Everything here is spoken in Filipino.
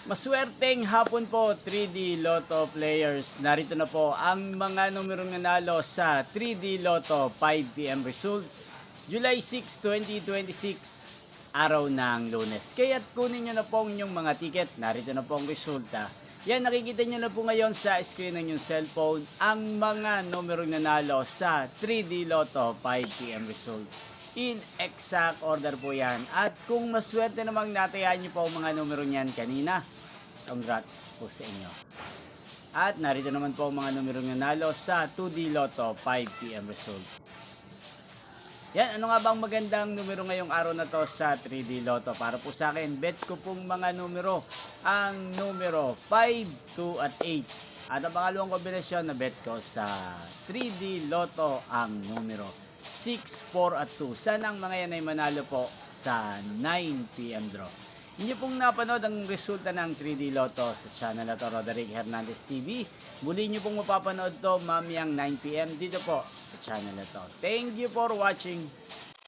Maswerteng hapon po 3D Lotto players. Narito na po ang mga numerong nanalo sa 3D Lotto 5pm result. July 6, 2026, araw ng Lunes. Kaya't kunin nyo na po yung mga ticket. Narito na po ang resulta. Yan, nakikita nyo na po ngayon sa screen ng yung cellphone ang mga numerong nanalo sa 3D Lotto 5pm result. In exact order po yan. At kung maswerte namang natayaan nyo po ang mga numero niyan kanina, congrats po sa inyo. At narito naman po ang mga numerong nanalo sa 2D Lotto 5pm result. Yan, ano nga bang magandang numero ngayong araw na to sa 3D Lotto? Para po sa akin, bet ko pong mga numero, ang numero 5, 2 at 8. At ang pangalawang kombinasyon na bet ko sa 3D Lotto ang numero 6, 4 at 2. Sana ang mga yan ay manalo po sa 9pm draw. Inyo pong napanood ang resulta ng 3D Lotto sa channel na to, Roderick Hernandez TV. Muli nyo pong mapapanood to mamayang 9pm dito po sa channel na to. Thank you for watching.